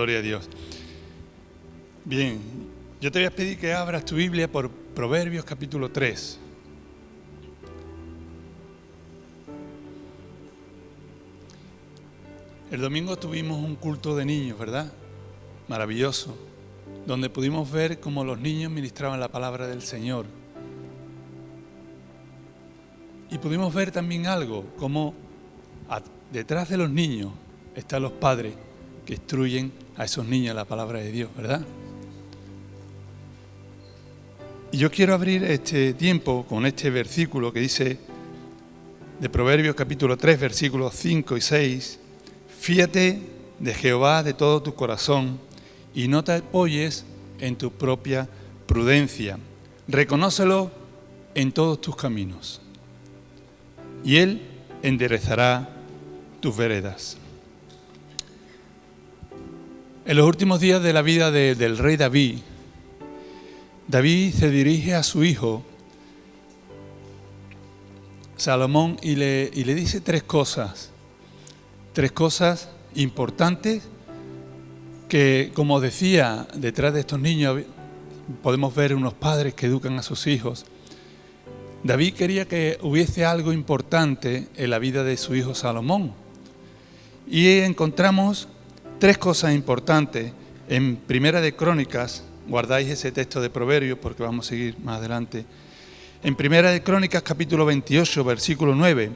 Gloria a Dios. Bien, yo te voy a pedir que abras tu Biblia por Proverbios capítulo 3. El domingo tuvimos un culto de niños, ¿verdad? Maravilloso, donde pudimos ver cómo los niños ministraban la palabra del Señor. Y pudimos ver también algo, cómo detrás de los niños están los padres que instruyen a esos niños la palabra de Dios, ¿verdad? Y yo quiero abrir este tiempo con este versículo que dice de Proverbios capítulo 3, versículos 5 y 6. Fíate de Jehová de todo tu corazón y no te apoyes en tu propia prudencia. Reconócelo en todos tus caminos y Él enderezará tus veredas. En los últimos días de la vida del rey David, David se dirige a su hijo Salomón y le dice tres cosas importantes que, como decía, detrás de estos niños podemos ver unos padres que educan a sus hijos. David quería que hubiese algo importante en la vida de su hijo Salomón. Y encontramos tres cosas importantes en Primera de Crónicas. Guardáis ese texto de Proverbios porque vamos a seguir más adelante. En Primera de Crónicas, capítulo 28, versículo 9,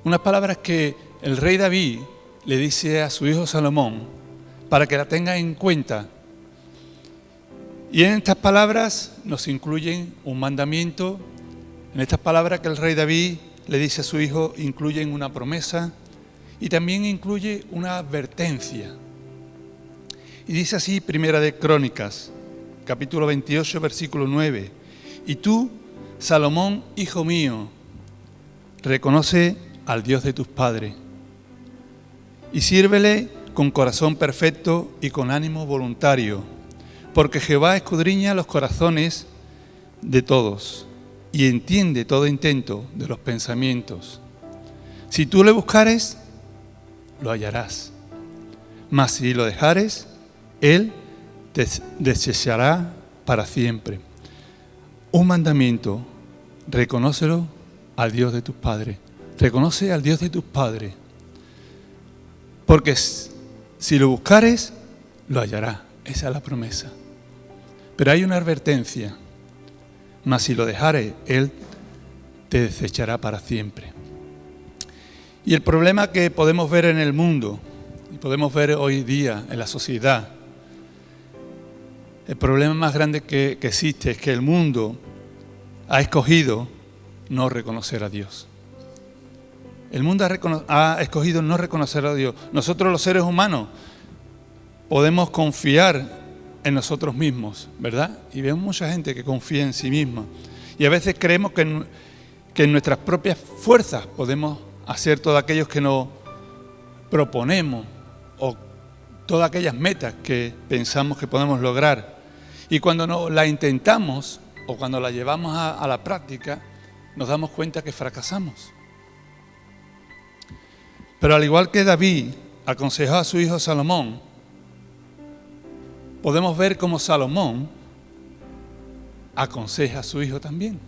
unas palabras que el rey David le dice a su hijo Salomón para que la tenga en cuenta. Y en estas palabras nos incluyen un mandamiento. En estas palabras que el rey David le dice a su hijo incluyen una promesa y también incluye una advertencia. Y dice así Primera de Crónicas, capítulo 28, versículo 9. Y tú, Salomón, hijo mío, reconoce al Dios de tus padres y sírvele con corazón perfecto y con ánimo voluntario, porque Jehová escudriña los corazones de todos y entiende todo intento de los pensamientos. Si tú le buscares, lo hallarás, mas si lo dejares, Él te desechará para siempre. Un mandamiento: reconócelo al Dios de tus padres. Reconoce al Dios de tus padres. Porque si lo buscares, lo hallarás. Esa es la promesa. Pero hay una advertencia. Mas si lo dejares, Él te desechará para siempre. Y el problema que podemos ver en el mundo, y podemos ver hoy día en la sociedad, el problema más grande que existe es que el mundo ha escogido no reconocer a Dios. El mundo ha escogido no reconocer a Dios. Nosotros los seres humanos podemos confiar en nosotros mismos, ¿verdad? Y vemos mucha gente que confía en sí misma. Y a veces creemos que en nuestras propias fuerzas podemos hacer todo aquello que nos proponemos o todas aquellas metas que pensamos que podemos lograr. Y cuando no la intentamos o cuando la llevamos a la práctica, nos damos cuenta que fracasamos. Pero al igual que David aconsejó a su hijo Salomón, podemos ver cómo Salomón aconseja a su hijo también.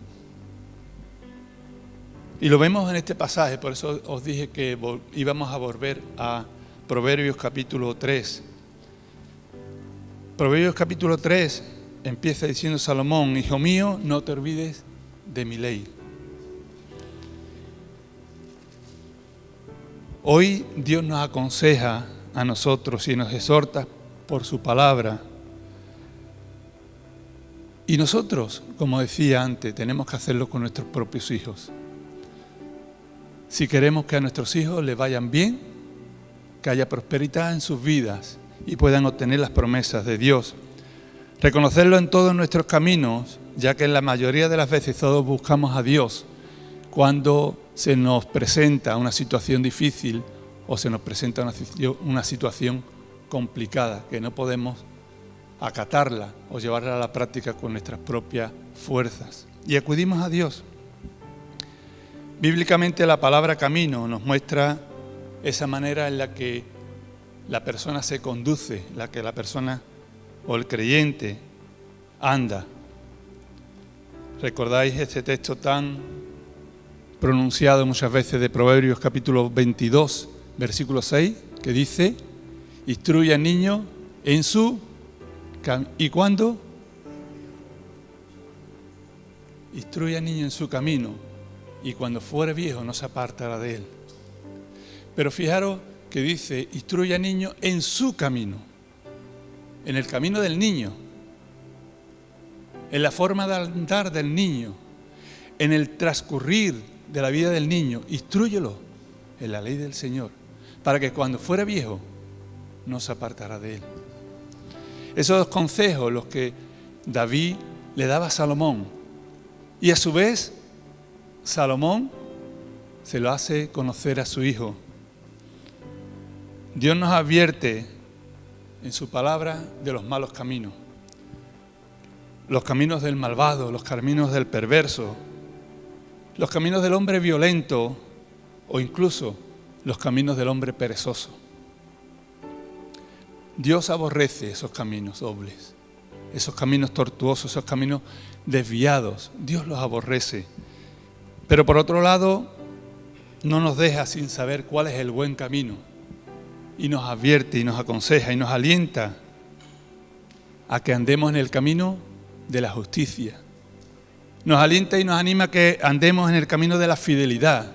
Y lo vemos en este pasaje, por eso os dije que íbamos a volver a Proverbios capítulo 3. Proverbios capítulo 3 empieza diciendo Salomón: hijo mío, no te olvides de mi ley. Hoy Dios nos aconseja a nosotros y nos exhorta por su palabra. Y nosotros, como decía antes, tenemos que hacerlo con nuestros propios hijos. Si queremos que a nuestros hijos les vayan bien, que haya prosperidad en sus vidas y puedan obtener las promesas de Dios. Reconocerlo en todos nuestros caminos, ya que en la mayoría de las veces todos buscamos a Dios cuando se nos presenta una situación difícil o se nos presenta una situación complicada, que no podemos acatarla o llevarla a la práctica con nuestras propias fuerzas. Y acudimos a Dios. Bíblicamente la palabra camino nos muestra esa manera en la que la persona se conduce, la que la persona o el creyente anda. ¿Recordáis este texto tan pronunciado muchas veces de Proverbios capítulo 22, versículo 6, que dice: instruye al niño en su camino? ¿Y cuándo? Instruye al niño en su camino, y cuando fuere viejo no se apartará de él. Pero fijaros que dice: instruye al niño en su camino, en el camino del niño, en la forma de andar del niño, en el transcurrir de la vida del niño. Instrúyelo en la ley del Señor, para que cuando fuera viejo no se apartará de él. Esos dos consejos los que David le daba a Salomón, y a su vez Salomón se lo hace conocer a su hijo. Dios nos advierte en su palabra de los malos caminos, los caminos del malvado, los caminos del perverso, los caminos del hombre violento o incluso los caminos del hombre perezoso. Dios aborrece esos caminos dobles, esos caminos tortuosos, esos caminos desviados. Dios los aborrece. Pero por otro lado, no nos deja sin saber cuál es el buen camino. Y nos advierte y nos aconseja y nos alienta a que andemos en el camino de la justicia. Nos alienta y nos anima a que andemos en el camino de la fidelidad.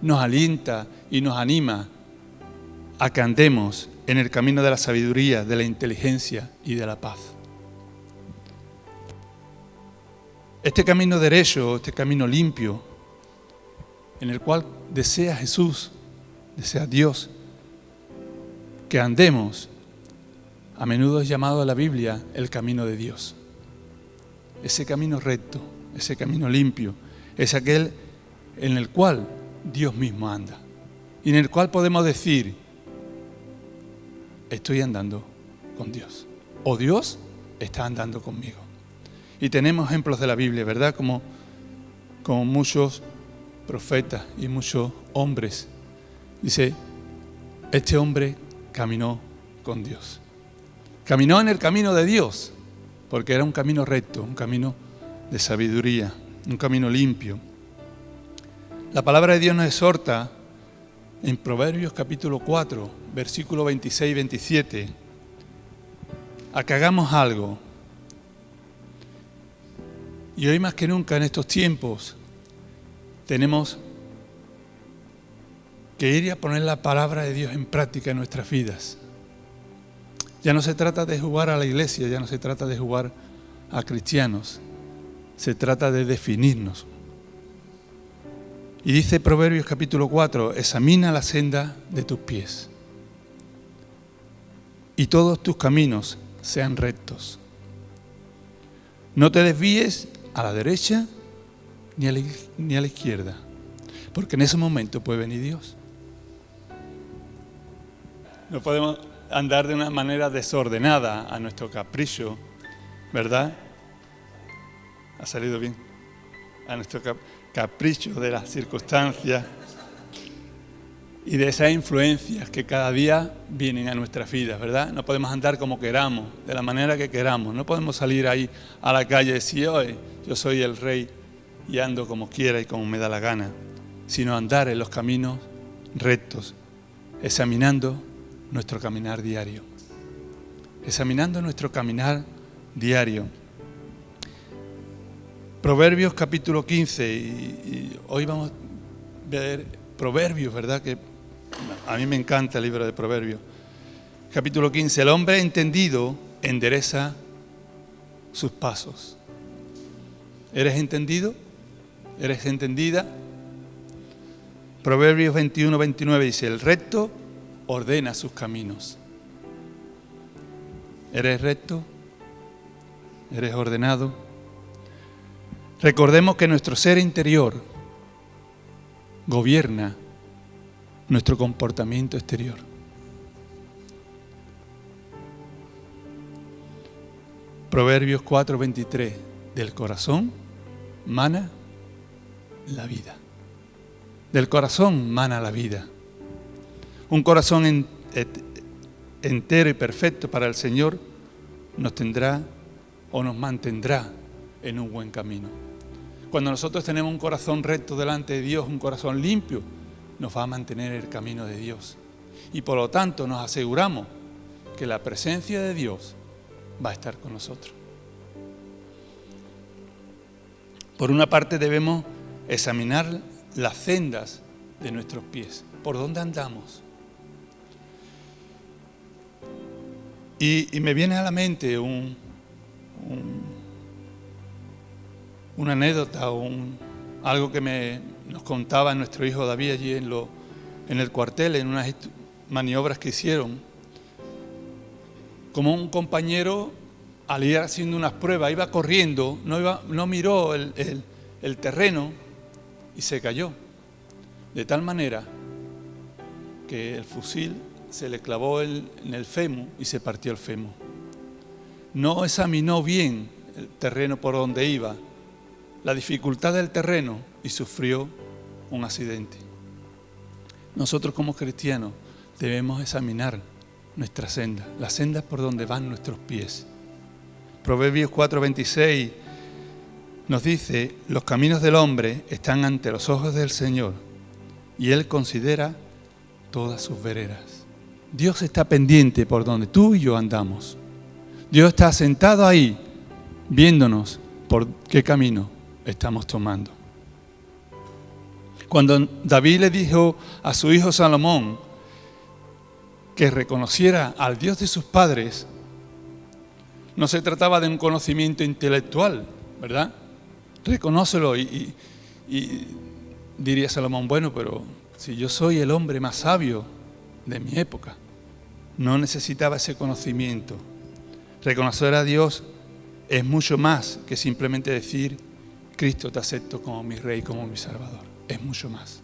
Nos alienta y nos anima a que andemos en el camino de la sabiduría, de la inteligencia y de la paz. Este camino derecho, este camino limpio, en el cual desea Jesús, desea Dios, que andemos, a menudo es llamado en la Biblia el camino de Dios. Ese camino recto, ese camino limpio, es aquel en el cual Dios mismo anda. Y en el cual podemos decir: estoy andando con Dios. O Dios está andando conmigo. Y tenemos ejemplos de la Biblia, ¿verdad? Como muchos profetas y muchos hombres. Dice: este hombre caminó con Dios. Caminó en el camino de Dios, porque era un camino recto, un camino de sabiduría, un camino limpio. La palabra de Dios nos exhorta en Proverbios capítulo 4, versículos 26 y 27, a que hagamos algo. Y hoy más que nunca en estos tiempos tenemos que ir y a poner la palabra de Dios en práctica en nuestras vidas. Ya no se trata de jugar a la iglesia, ya no se trata de jugar a cristianos, se trata de definirnos. Y dice Proverbios capítulo 4, examina la senda de tus pies y todos tus caminos sean rectos. No te desvíes a la derecha ni a la izquierda, porque en ese momento puede venir Dios. No podemos andar de una manera desordenada a nuestro capricho, ¿verdad? Ha salido bien. A nuestro capricho de las circunstancias y de esas influencias que cada día vienen a nuestras vidas, ¿verdad? No podemos andar como queramos, de la manera que queramos. No podemos salir ahí a la calle y decir: hoy yo soy el rey y ando como quiera y como me da la gana, sino andar en los caminos rectos, examinando nuestro caminar diario. Examinando nuestro caminar diario. Proverbios capítulo 15, y hoy vamos a ver Proverbios, ¿verdad? Que a mí me encanta el libro de Proverbios. Capítulo 15, el hombre entendido endereza sus pasos. ¿Eres entendido? ¿Eres entendida? Proverbios 21, 29 dice: el recto ordena sus caminos. ¿Eres recto? ¿Eres ordenado? Recordemos que nuestro ser interior gobierna nuestro comportamiento exterior. Proverbios 4:23, del corazón mana la vida. Del corazón mana la vida. Un corazón entero y perfecto para el Señor, nos tendrá o nos mantendrá en un buen camino. Cuando nosotros tenemos un corazón recto delante de Dios, un corazón limpio, nos va a mantener en el camino de Dios. Y por lo tanto nos aseguramos que la presencia de Dios va a estar con nosotros. Por una parte debemos examinar las sendas de nuestros pies, por dónde andamos. Y me viene a la mente una anécdota o algo que nos contaba nuestro hijo David allí en el cuartel, en unas maniobras que hicieron. Como un compañero, al ir haciendo unas pruebas, iba corriendo, no miró el terreno y se cayó. De tal manera que el fusil se le clavó en el fémur y se partió el fémur. No examinó bien el terreno por donde iba, la dificultad del terreno, y sufrió un accidente. Nosotros como cristianos debemos examinar nuestra senda, las sendas por donde van nuestros pies. Proverbios 4:26 nos dice: los caminos del hombre están ante los ojos del Señor, y Él considera todas sus veredas. Dios está pendiente por donde tú y yo andamos. Dios está sentado ahí, viéndonos por qué camino estamos tomando. Cuando David le dijo a su hijo Salomón que reconociera al Dios de sus padres, no se trataba de un conocimiento intelectual, ¿verdad? Reconócelo y diría Salomón, bueno, pero si yo soy el hombre más sabio de mi época, no necesitaba ese conocimiento. Reconocer a Dios es mucho más que simplemente decir: Cristo, te acepto como mi Rey, como mi Salvador. Es mucho más.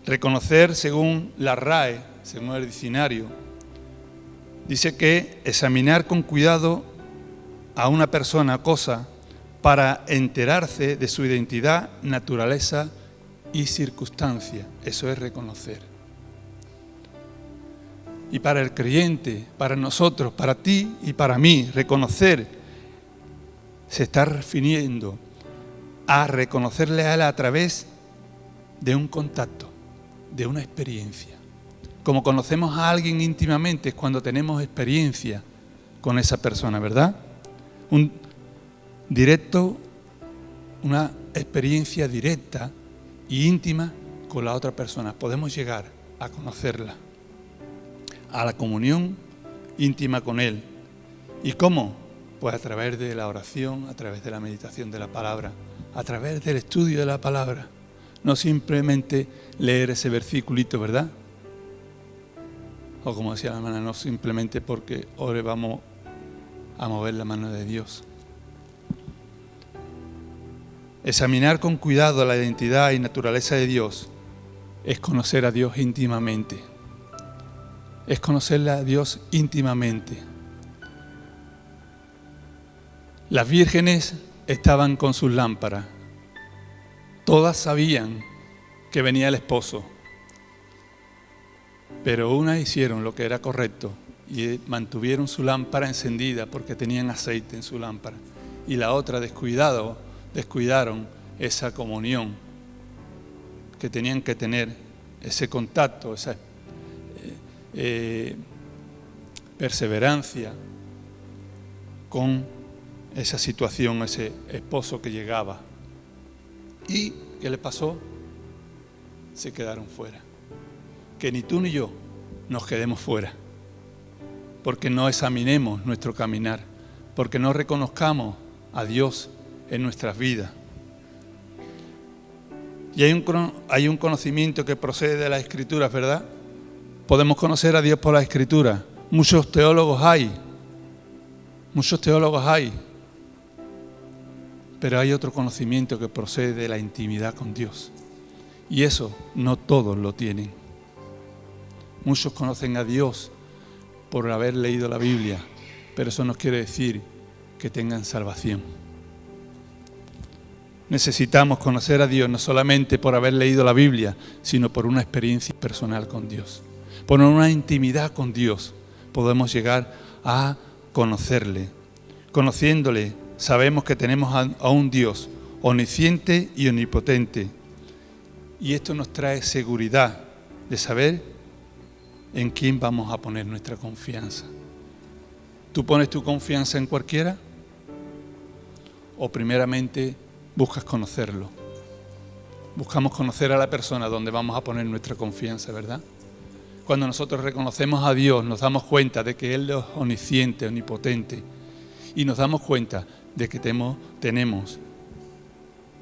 Reconocer, según la RAE, según el diccionario, dice que examinar con cuidado a una persona o cosa para enterarse de su identidad, naturaleza y circunstancia. Eso es reconocer. Y para el creyente, para nosotros, para ti y para mí, reconocer se está refiriendo a reconocerle a Él a través de un contacto, de una experiencia. Como conocemos a alguien íntimamente es cuando tenemos experiencia con esa persona, ¿verdad? Una experiencia directa e íntima con la otra persona. Podemos llegar a conocerla, a la comunión íntima con Él. ¿Y cómo? Pues a través de la oración, a través de la meditación de la palabra, a través del estudio de la palabra. No simplemente leer ese versículito, ¿verdad? O como decía la hermana, no simplemente porque ahora vamos a mover la mano de Dios. Examinar con cuidado la identidad y naturaleza de Dios es conocer a Dios íntimamente. Es conocerle a Dios íntimamente. Las vírgenes estaban con sus lámparas. Todas sabían que venía el esposo, pero unas hicieron lo que era correcto y mantuvieron su lámpara encendida porque tenían aceite en su lámpara, y la otra descuidaron esa comunión que tenían que tener, ese contacto, esa perseverancia con esa situación, ese esposo que llegaba. ¿Y qué le pasó? Se quedaron fuera. Que ni tú ni yo nos quedemos fuera, porque no examinemos nuestro caminar, porque no reconozcamos a Dios en nuestras vidas. Y hay un conocimiento que procede de las Escrituras, ¿verdad? Podemos conocer a Dios por las Escrituras. Muchos teólogos hay, pero hay otro conocimiento que procede de la intimidad con Dios. Y eso no todos lo tienen. Muchos conocen a Dios por haber leído la Biblia, pero eso no quiere decir que tengan salvación. Necesitamos conocer a Dios no solamente por haber leído la Biblia, sino por una experiencia personal con Dios. por una intimidad con Dios, podemos llegar a conocerle. Conociéndole, sabemos que tenemos a un Dios omnisciente y omnipotente. Y esto nos trae seguridad de saber en quién vamos a poner nuestra confianza. ¿Tú pones tu confianza en cualquiera? ¿O primeramente buscas conocerlo? Buscamos conocer a la persona donde vamos a poner nuestra confianza, ¿verdad? Cuando nosotros reconocemos a Dios, nos damos cuenta de que Él es omnisciente, omnipotente. Y nos damos cuenta de que tenemos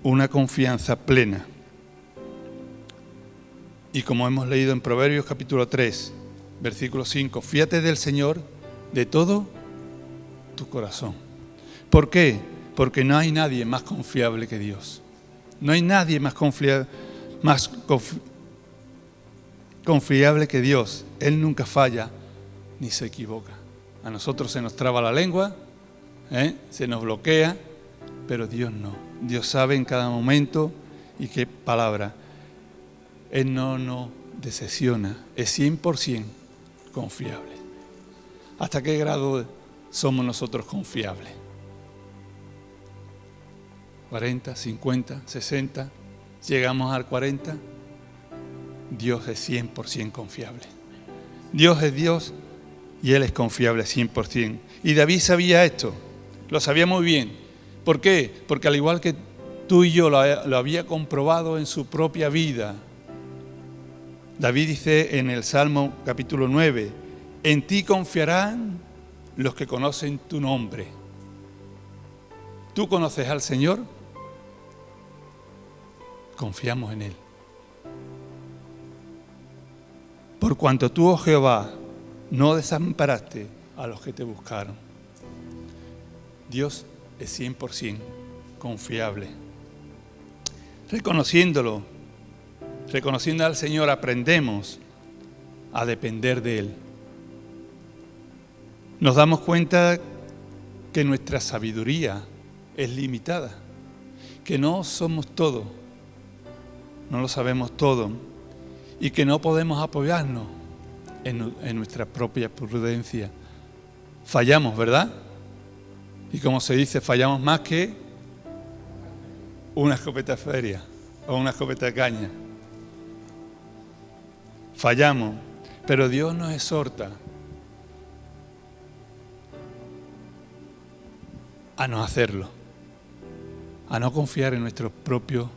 una confianza plena. Y como hemos leído en Proverbios capítulo 3, versículo 5, fíate del Señor de todo tu corazón. ¿Por qué? Porque no hay nadie más confiable que Dios. No hay nadie más confiable que Dios. Él nunca falla ni se equivoca. A nosotros se nos traba la lengua, se nos bloquea, pero Dios no. Dios sabe en cada momento y qué palabra. Él no nos decepciona, es 100% confiable. ¿Hasta qué grado somos nosotros confiables? 40, 50, 60, llegamos al 40, Dios es 100% confiable. Dios es Dios y Él es confiable 100%. Y David sabía esto, lo sabía muy bien. ¿Por qué? Porque al igual que tú y yo lo había comprobado en su propia vida. David dice en el Salmo capítulo 9, en ti confiarán los que conocen tu nombre. ¿Tú conoces al Señor? Confiamos en Él. Por cuanto tú, oh Jehová, no desamparaste a los que te buscaron. Dios es 100% confiable. Reconociendo al Señor, aprendemos a depender de Él. Nos damos cuenta que nuestra sabiduría es limitada, que no somos todo, no lo sabemos todo y que no podemos apoyarnos en nuestra propia prudencia. Fallamos, ¿verdad? Y como se dice, fallamos más que una escopeta de feria o una escopeta de caña. Fallamos, pero Dios nos exhorta a no hacerlo, a no confiar en nuestra propia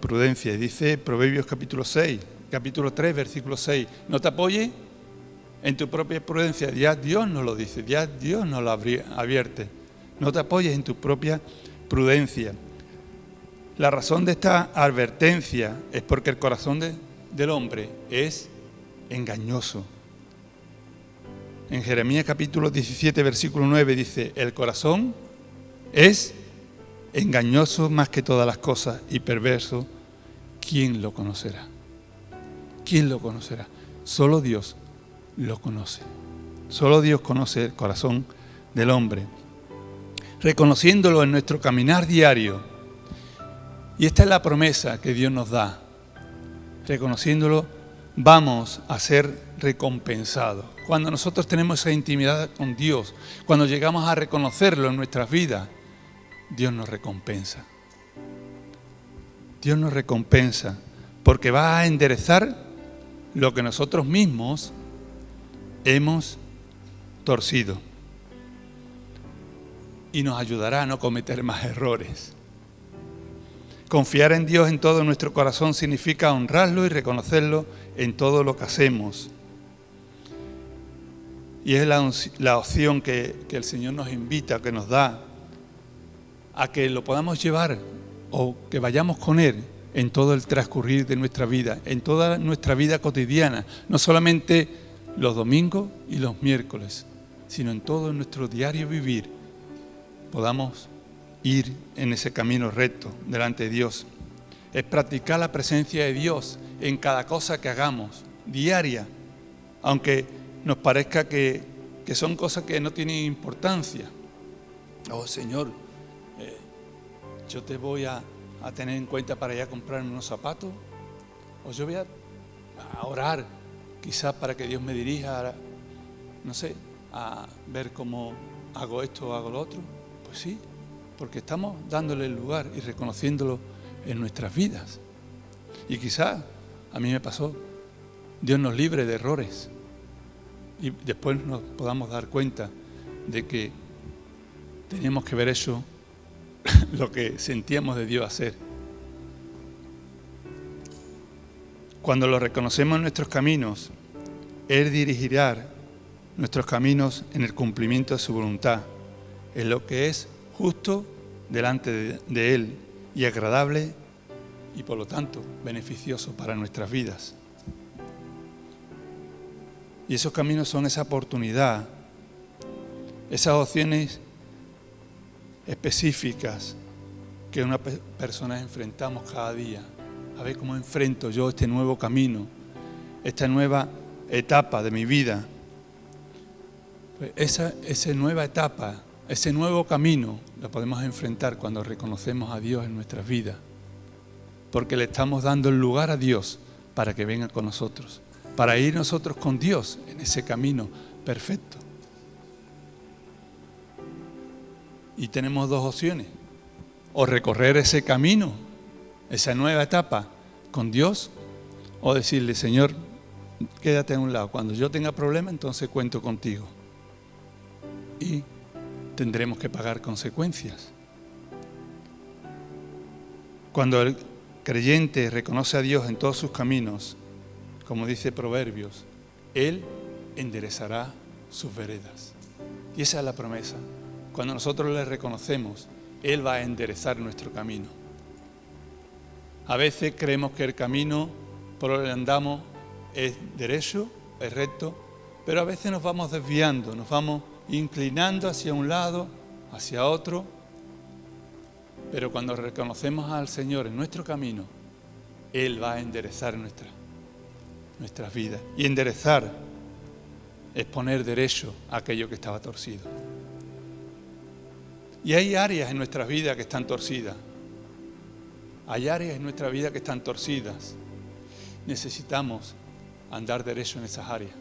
prudencia. Y dice Proverbios capítulo 3, versículo 6, no te apoyes en tu propia prudencia. Ya Dios nos lo dice, ya Dios nos lo advierte. No te apoyes en tu propia prudencia. La razón de esta advertencia es porque el corazón del hombre es engañoso. En Jeremías capítulo 17, versículo 9 dice, el corazón es engañoso más que todas las cosas y perverso. ¿Quién lo conocerá? ¿Quién lo conocerá? Solo Dios lo conoce. Solo Dios conoce el corazón del hombre. Reconociéndolo en nuestro caminar diario. Y esta es la promesa que Dios nos da. Reconociéndolo, vamos a ser recompensados. Cuando nosotros tenemos esa intimidad con Dios, cuando llegamos a reconocerlo en nuestras vidas, Dios nos recompensa. Dios nos recompensa porque va a enderezar lo que nosotros mismos hemos torcido y nos ayudará a no cometer más errores. Confiar en Dios en todo nuestro corazón significa honrarlo y reconocerlo en todo lo que hacemos. Y es la opción que el Señor nos invita, que nos da, a que lo podamos llevar o que vayamos con Él en todo el transcurrir de nuestra vida, en toda nuestra vida cotidiana, no solamente los domingos y los miércoles, sino en todo nuestro diario vivir, podamos ir en ese camino recto delante de Dios. Es practicar la presencia de Dios en cada cosa que hagamos, diaria, aunque nos parezca que son cosas que no tienen importancia. Oh Señor, yo te voy a tener en cuenta para ir a comprarme unos zapatos, o yo voy a a orar, quizás para que Dios me dirija, no sé, a ver cómo hago esto o hago lo otro. Pues sí, porque estamos dándole el lugar y reconociéndolo en nuestras vidas. Y quizás, a mí me pasó, Dios nos libre de errores y después nos podamos dar cuenta de que teníamos que ver eso, lo que sentíamos de Dios hacer. Cuando lo reconocemos en nuestros caminos, Él dirigirá nuestros caminos en el cumplimiento de su voluntad, en lo que es justo delante de Él y agradable y por lo tanto beneficioso para nuestras vidas. Y esos caminos son esa oportunidad, esas opciones específicas que una persona enfrentamos cada día. A ver cómo enfrento yo este nuevo camino, esta nueva etapa de mi vida. Pues esa nueva etapa, ese nuevo camino, lo podemos enfrentar cuando reconocemos a Dios en nuestras vidas. Porque le estamos dando el lugar a Dios para que venga con nosotros, para ir nosotros con Dios en ese camino perfecto. Y tenemos dos opciones: o recorrer ese camino, esa nueva etapa con Dios, o decirle: Señor, quédate a un lado, cuando yo tenga problemas entonces cuento contigo. Y tendremos que pagar consecuencias. Cuando el creyente reconoce a Dios en todos sus caminos, como dice Proverbios, Él enderezará sus veredas. Y esa es la promesa. Cuando nosotros le reconocemos, Él va a enderezar nuestro camino. A veces creemos que el camino por el que andamos es derecho, es recto, pero a veces nos vamos desviando, nos vamos inclinando hacia un lado, hacia otro. Pero cuando reconocemos al Señor en nuestro camino, Él va a enderezar nuestras vidas. Y enderezar es poner derecho a aquello que estaba torcido. Y hay áreas en nuestras vidas que están torcidas. Hay áreas en nuestra vida que están torcidas. Necesitamos andar derecho en esas áreas.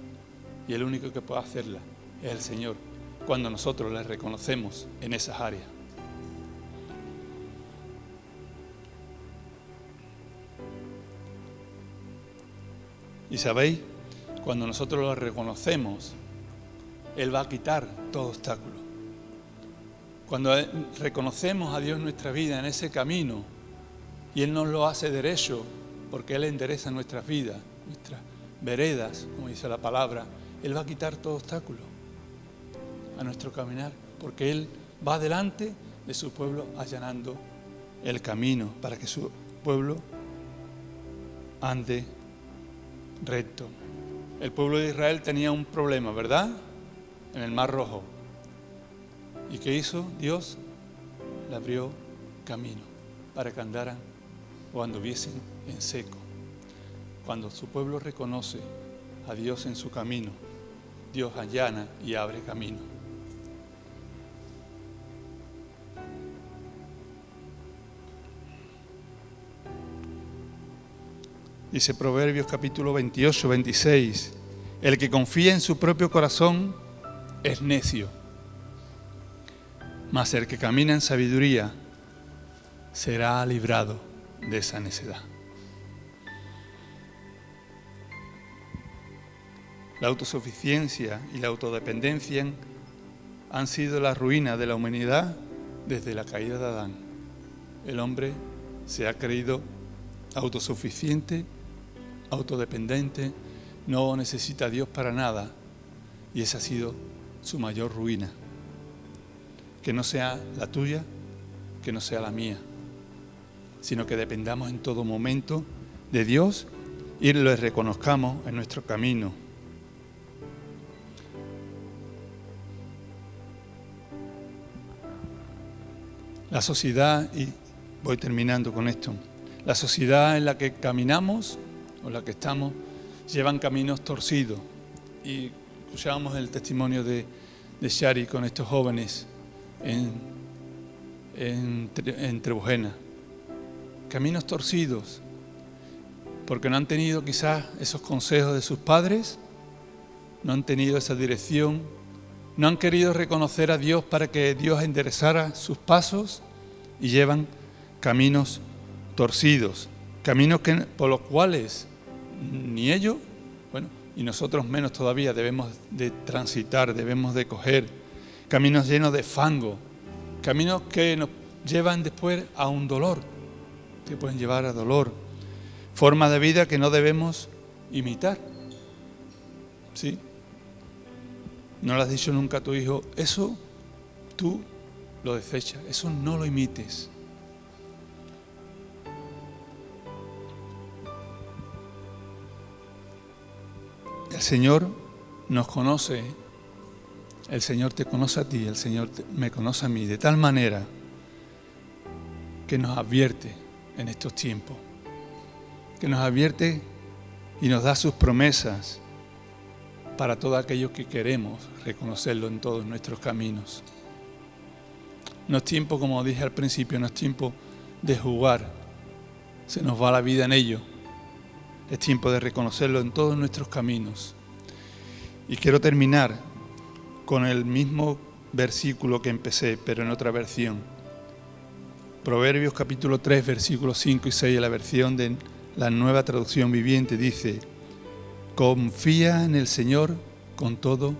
Y el único que puede hacerla es el Señor, cuando nosotros le reconocemos en esas áreas. Y sabéis, cuando nosotros lo reconocemos, Él va a quitar todo obstáculo. Cuando reconocemos a Dios en nuestra vida, en ese camino, y Él nos lo hace derecho, porque Él endereza nuestras vidas, nuestras veredas, como dice la palabra, Él va a quitar todo obstáculo a nuestro caminar, porque Él va delante de su pueblo allanando el camino para que su pueblo ande recto. El pueblo de Israel tenía un problema, ¿verdad? En el Mar Rojo. ¿Y qué hizo? Dios le abrió camino para que andaran o anduviesen en seco. Cuando su pueblo reconoce a Dios en su camino, Dios allana y abre camino. Dice Proverbios capítulo 28, 26, el que confía en su propio corazón es necio, mas el que camina en sabiduría será librado de esa necedad. La autosuficiencia y la autodependencia han sido la ruina de la humanidad desde la caída de Adán. El hombre se ha creído autosuficiente, autodependiente, no necesita a Dios para nada, y esa ha sido su mayor ruina. Que no sea la tuya, que no sea la mía, sino que dependamos en todo momento de Dios y lo reconozcamos en nuestro camino. La sociedad, y voy terminando con esto, la sociedad en la que caminamos o en la que estamos llevan caminos torcidos. Y escuchábamos el testimonio de Shari con estos jóvenes en Trebujena. Caminos torcidos. porque no han tenido quizás esos consejos de sus padres, no han tenido esa dirección, no han querido reconocer a Dios para que Dios enderezara sus pasos y llevan caminos torcidos, caminos por los cuales ni ellos, bueno, y nosotros menos todavía debemos de transitar, debemos de coger caminos llenos de fango, caminos que nos llevan después a un dolor, que pueden llevar a dolor, formas de vida que no debemos imitar. ¿Sí? No le has dicho nunca a tu hijo, eso tú lo desechas, eso no lo imites. El Señor nos conoce, el Señor te conoce a ti, el Señor me conoce a mí, de tal manera que nos advierte en estos tiempos, que nos advierte y nos da sus promesas para todos aquellos que queremos reconocerlo en todos nuestros caminos. No es tiempo, como dije al principio, no es tiempo de jugar, se nos va la vida en ello. Es tiempo de reconocerlo en todos nuestros caminos. Y quiero terminar con el mismo versículo que empecé, pero en otra versión. Proverbios capítulo 3, versículos 5 y 6, la versión de la Nueva Traducción Viviente, dice: confía en el Señor con todo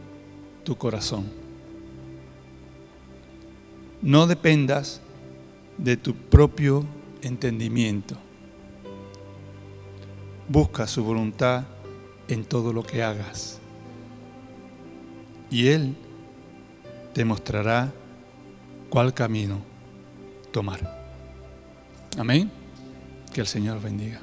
tu corazón. No dependas de tu propio entendimiento. Busca su voluntad en todo lo que hagas. Y Él te mostrará cuál camino tomar. Amén. Que el Señor bendiga.